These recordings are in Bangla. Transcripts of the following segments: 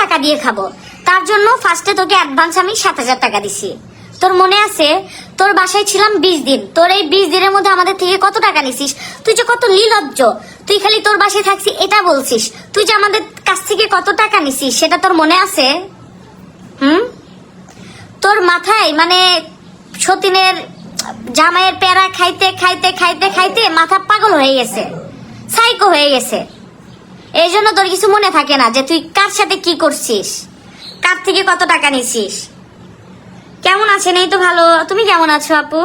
টাকা দিয়ে খাবো, তার জন্য ফার্স্টে তোকে অ্যাডভান্স আমি 7,000 টাকা দিছি। তোর মনে আছে তোর বাসায় ছিলাম 20 দিন, তোর এই 20 দিনের মধ্যে আমাদের থেকে কত টাকা নিছিস? তুই যে কত নির্লজ্জ, তুই খালি তোর বাসায় থাকছিস এটা বলছিস, তুই যে আমাদের কাছ থেকে কত টাকা নিছিস সেটা তোর মনে আছে? তোর মাথায় মানে সতীনের জামাইয়ের প্যারা খাইতে খাইতে খাইতে খাইতে মাথা পাগল হয়ে গেছে, সাইকো হয়ে গেছে। এই জন্য তোর কিছু মনে থাকে না যে তুই কার সাথে কি করছিস, কার থেকে কত টাকা নিছিস। কেমন আছেন? এই তো ভালো, তুমি কেমন আছো আপু?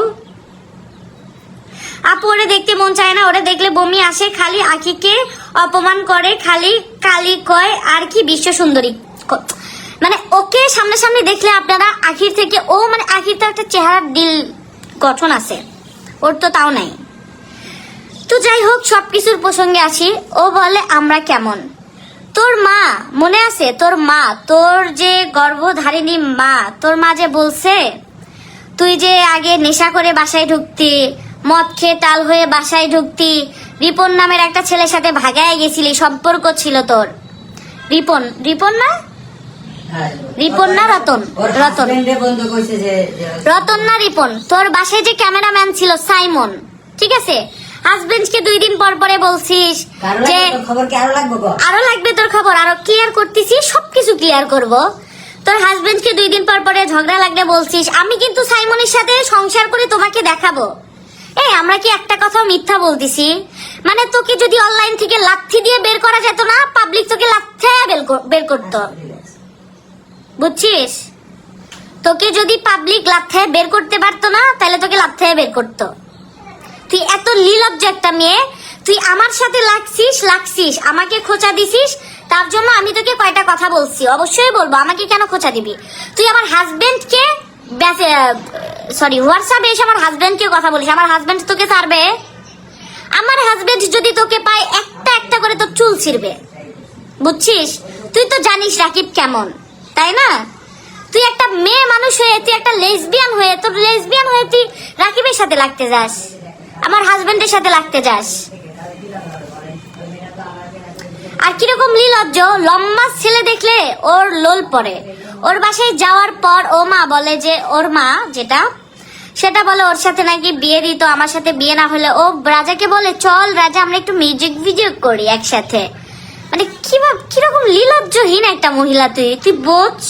আপু ওরে দেখতে মন চায় না, ওরে দেখলে বমি আসে, খালি আখিকে অপমান করে, খালি কালি কয় আর কি বিশ্ব সুন্দরী। মানে ওকে সামনে সামনে দেখলে আপনারা আখির থেকে ও মানে আখির তো একটা চেহারার দিল গঠন আছে, ওর তো তাও নাই। তো যাই হোক সবকিছুর প্রসঙ্গে আসি। ও বলে আমরা কেমন? তোর মা মনে আছে? তোর মা, তোর যে গর্ভধারিণী মা, তোর মা যে বলছে তুই যে আগে নেশা করে বাসায় ঢুকতি, মদ খেয়ে টাল হয়ে বাসায় ঢুকতি, রিপন নামের একটা ছেলের সাথে ভাগায় গেছিলি, সম্পর্ক ছিল তোর। রিপন, রিপন না, রিপন না রতন, রতন, রতন না রিপন। তোর বাসায় যে ক্যামেরাম্যান ছিল সাইমন, ঠিক আছে? হাজবেন্ডকে 2 দিন পর পরে বলছিস যে আরো লাগবে তোর খবর, আরো ক্লিয়ার করতেছিস, সবকিছু ক্লিয়ার করব। তোর হাজবেন্ডকে 2 দিন পর পরে ঝগড়া লাগলে বলছিস আমি কিন্তু সাইমনের সাথে সংসার করে তোমাকে দেখাবো। এই আমরা কি একটা কথাও মিথ্যা বলতেছি? মানে তোকে যদি অনলাইন থেকে লাথি দিয়ে বের করা যেত না, পাবলিক তোকে লাথিয়া বের করতো, বুঝছিস? তোকে যদি পাবলিক লাথিয়া বের করতে পারতো না, তাহলে তোকে লাথিয়া বের করতো। তুই এত নির্লজ্জ একটা মেয়ে, তুই আমার সাথে লাগছিস, আমাকে খোঁচা দিছিস, তার জন্য আমি তোকে কয়টা কথা বলছি, অবশ্যই বলবো। আমাকে কেন খোঁচা দিবি? তুই আমার হাজবেন্ডকে হোয়াটসঅ্যাপে এসে আমার হাজবেন্ডকে কথা বলিস, আমার হাজবেন্ড তোকে ছাড়বে? আমার হাজবেন্ড যদি তোকে পায় একটা একটা করে তোর চুল ছিঁড়বে, বুঝছিস? তুই তো জানিস রাকিব কেমন, তাই না? তুই একটা মেয়ে মানুষ হয়ে, তুই একটা লেসবিয়ান হয়ে, তোর লেসবিয়ান হয়ে তুই রাকিবের সাথে লাগতে যাস, আমার হাজবেন্ডের সাথে লাগতে যাস। আর কিরকম নির্লজ্জ, লম্বা ছেলে দেখলে ওর লোল পড়ে। ওর বাসায় যাওয়ার পর ও মা বলে যে, ওর মা যেটা সেটা বলে ওর সাথে নাকি বিয়ে দিত, আমার সাথে বিয়ে না হলে ও রাজাকে বলে চল রাজা আমরা একটু মিউজিক ভিডিও করি একসাথে। মানে কিরকম নির্লজ্জহীন একটা মহিলা তুই বোঝ।